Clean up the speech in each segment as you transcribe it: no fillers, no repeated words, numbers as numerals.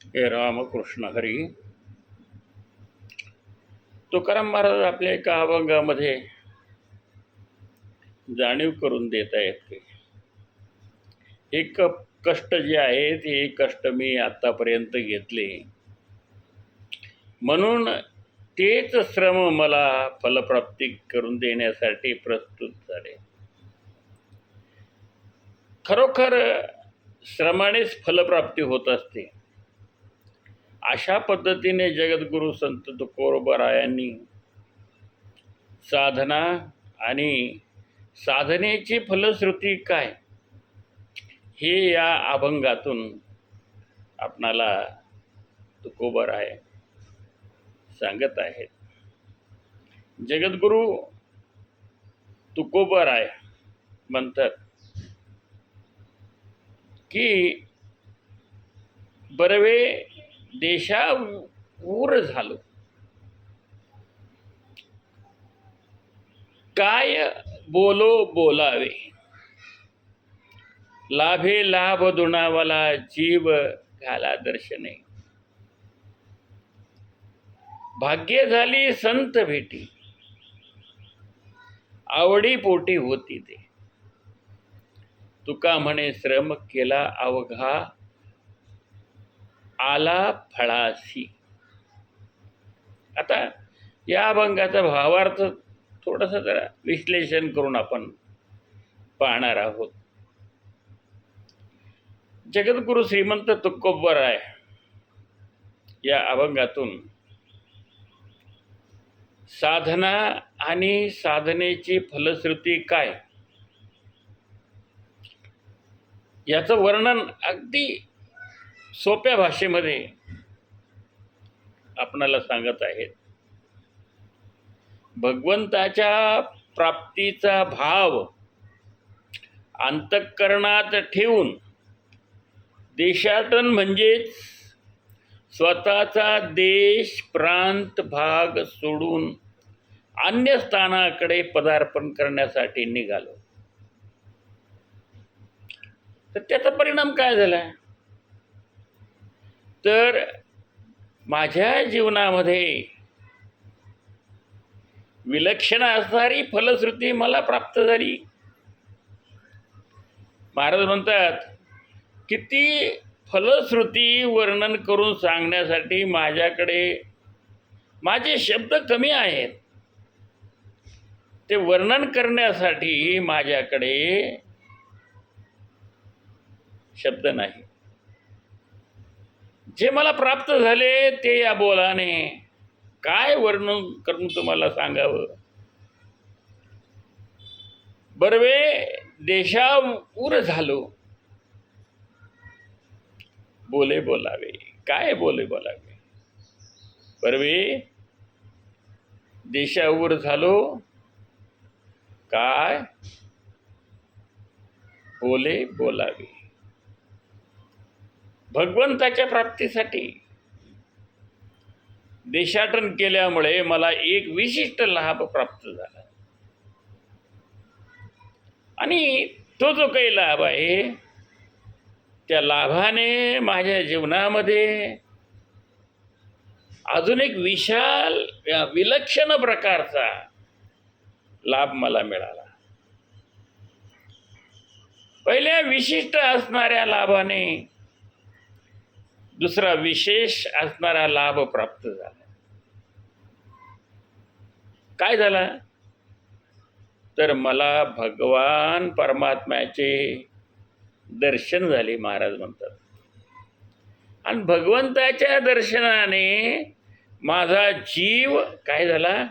हे रामकृष्ण हरी. तुकाराम महाराज आपल्या एका अभंगामध्ये जाणीव करून देत आहेत की हे कष्ट जे आहेत हे कष्ट मी आतापर्यंत घेतले, म्हणून तेच श्रम मला फलप्राप्ती करून देण्यासाठी प्रस्तुत झाले. खरोखर श्रमानेच फलप्राप्ती होत असते. अशा पद्धतीने जगद्गुरु संत तुकोबरायांनी साधना आणि साधनेची फलश्रुती काय हे या अभंगातून आपणाला तुकोबराय सांगत आहेत. जगद्गुरु तुकोबराय म्हणतात की बरवे देशाऊर झालो, काय बोलो बोलावे, लाभे लाभ दुणावाला जीव घाला दर्शने. भाग्य झाली संत भेटी, आवडी पोटी होती ते. तुका म्हणे श्रम केला अवघा, आला फळासी. आता या अभंगाचा भावार्थ थोडंसं जरा विश्लेषण करून आपण पाहणार आहोत. जगद्गुरु श्रीमंत तुकोबराय या अभंगातून साधना आणि साधनेची फलश्रुती काय याचं वर्णन अगदी सोप्या भाषेमध्ये आपणाला सांगत आहेत. भगवंताच्या प्राप्तीचा भाव अंतःकरणात ठेवून देशाटन म्हणजेच स्वतःचा देश प्रांत भाग सोडून अन्य स्थानाकडे पदार्पण करण्यासाठी निघालो. तर त्याचा परिणाम काय झाला, तर माझ्या जीवनामध्ये विलक्षण असणारी फलश्रुती मला प्राप्त झाली. महाराज म्हणतात किती फलश्रुती वर्णन करून सांगण्यासाठी माझे शब्द कमी आहेत. ते वर्णन करण्यासाठी माझ्याकडे शब्द नाही. जे मला प्राप्त झाले ते या बोलाने काय वर्णन करून तुम्हाला सांगावं. बरवे देशाऊर झालो, बोले बोलावे. काय बोले बोलावे. बरवे देशाऊर झालो, काय बोले बोलावे. भगवंताच्या प्राप्तीसाठी देशाटन केल्यामुळे मला एक विशिष्ट लाभ प्राप्त झाला आणि तो जो काही लाभ आहे त्या लाभाने माझ्या जीवनामध्ये अजून एक विलक्षण प्रकारचा लाभ मला मिळाला. पहिल्या विशिष्ट असणाऱ्या लाभाने दुसरा विशेष असणारा लाभ प्राप्त झाला. काय झाला, तर मला भगवान परमात्म्याचे दर्शन झाले महाराज म्हणतात. आणि भगवंताच्या दर्शनाने माझा जीव काय झाला,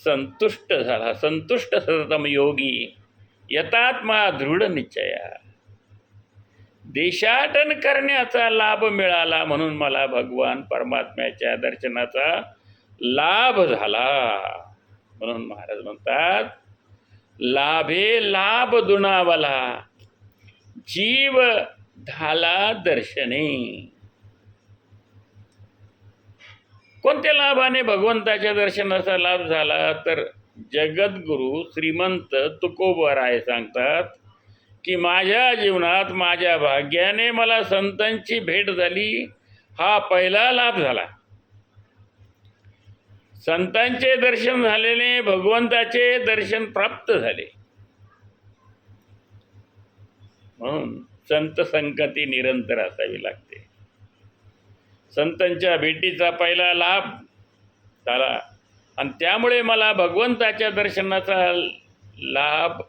संतुष्ट झाला. संतुष्ट सततम योगी यतात्मा दृढ निश्चया. देशाटन करण्याचा लाभ मिळाला म्हणून मला भगवान परमात्म्याच्या दर्शनाचा लाभ झाला. म्हणून महाराज म्हणतात लाभे लाभ दुणावला, जीव झाला दर्शने. कोणत्या लाभाने भगवंताच्या दर्शनाचा लाभ झाला, तर जगद्गुरु श्रीमंत तुकोबराय सांगतात की माझ्या जीवनात माझ्या भाग्याने मला संतांची भेट झाली हा पहिला लाभ झाला. संतांचे दर्शन झालेले, भगवंताचे दर्शन प्राप्त झाले. म्हणून संत संगती निरंतर असावी लागते. संतांच्या भेटीचा पहिला लाभ झाला आणि त्यामुळे मला भगवंताच्या दर्शनाचा लाभ,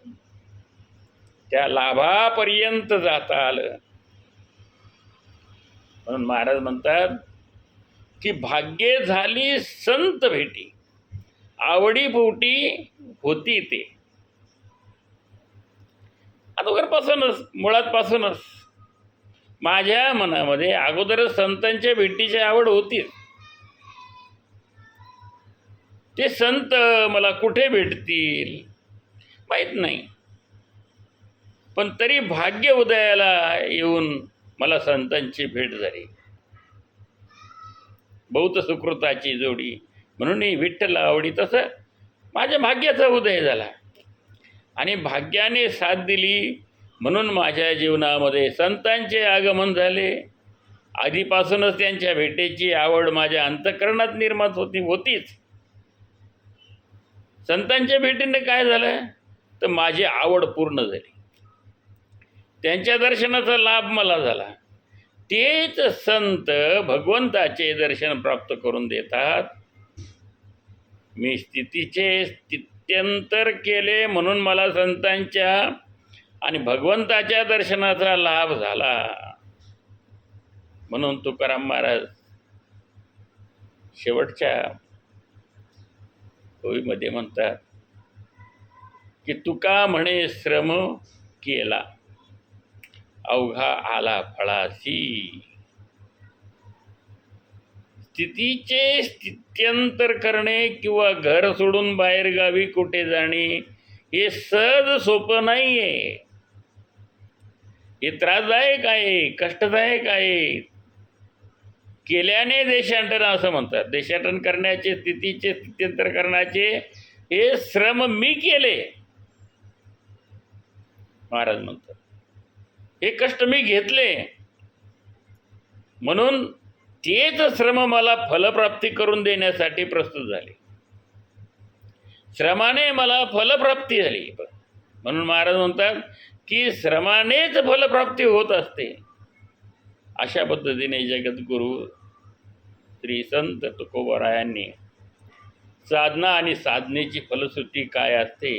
त्या लाभापर्यंत जाता आलं. म्हणून महाराज म्हणतात की भाग्ये झाली संत भेटी, आवडी पोटी होती ते. अगोदरपासूनच, मुळातपासूनच माझ्या मनामध्ये अगोदरच संतांच्या भेटीची आवड होतीच. ते संत मला कुठे भेटतील माहीत नाही, पण तरी भाग्य उदयाला येऊन मला संतांची भेट झाली. बहुत सुकृताची जोडी म्हणून विठ्ठल आवडी. तसं माझ्या भाग्याचा उदय झाला आणि भाग्याने साथ दिली म्हणून माझ्या जीवनामध्ये संतांचे आगमन झाले. आधीपासूनच त्यांच्या भेटीची आवड माझ्या अंतःकरणात निर्माण होतीच. संतांच्या भेटीने काय झालं तर माझी आवड पूर्ण झाली. त्यांच्या दर्शनाचा लाभ मला झाला. तेच संत भगवंताचे दर्शन प्राप्त करून देतात. मी स्थितीचे स्थित्यंतर केले म्हणून मला संतांच्या आणि भगवंताच्या दर्शनाचा लाभ झाला. म्हणून तुकाराम महाराज शेवटच्या ओळीमध्ये म्हणतात की तुका म्हणे श्रम केला अवघा आला फळासी. स्थितीचे स्थित्यंतर करणे किंवा घर सोडून बाहेरगावी कुठे जाणे हे सहज सोपं नाही आहे. हे त्रासदायक आहे, कष्टदायक आहे. केल्याने देशाटन असं म्हणतात. देशाटन करण्याचे, स्थितीचे स्थित्यंतर करण्याचे हे श्रम मी केले महाराज म्हणतात. हे कष्ट मी घेतले म्हणून तेच श्रम मला फलप्राप्ती करून देण्यासाठी प्रस्तुत झाले. श्रमाने मला फलप्राप्ती झाली. म्हणून महाराज म्हणतात की श्रमानेच फलप्राप्ती होत असते. अशा पद्धतीने जगद्गुरू श्री संत तुकोबारायांनी साधना आणि साधनेची फलश्रुती काय असते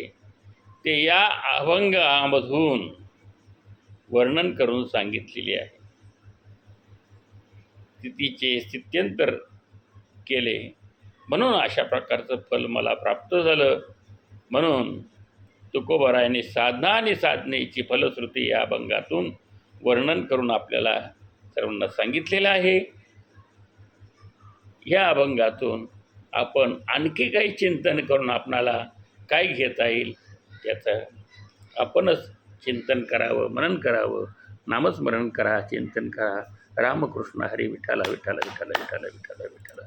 ते या अभंगामधून वर्णन करून सांगितलेले आहे. स्थितीचे स्थित्यंतर केले म्हणून अशा प्रकारचं फल मला प्राप्त झालं. म्हणून तुकोबारायांनी साधना आणि साधनेची फलश्रुती या अभंगातून वर्णन करून आपल्याला सर्वांना सांगितलेलं आहे. या अभंगातून आपण आणखी काही चिंतन करून आपणाला काय घेता येईल याचं आपणच चिंतन करावं, मनन करावं. नामस्मरण करा, चिंतन करा. रामकृष्ण हरी. विठ्ठल विठ्ठल विठ्ठल विठ्ठल विठ्ठल विठ्ठल.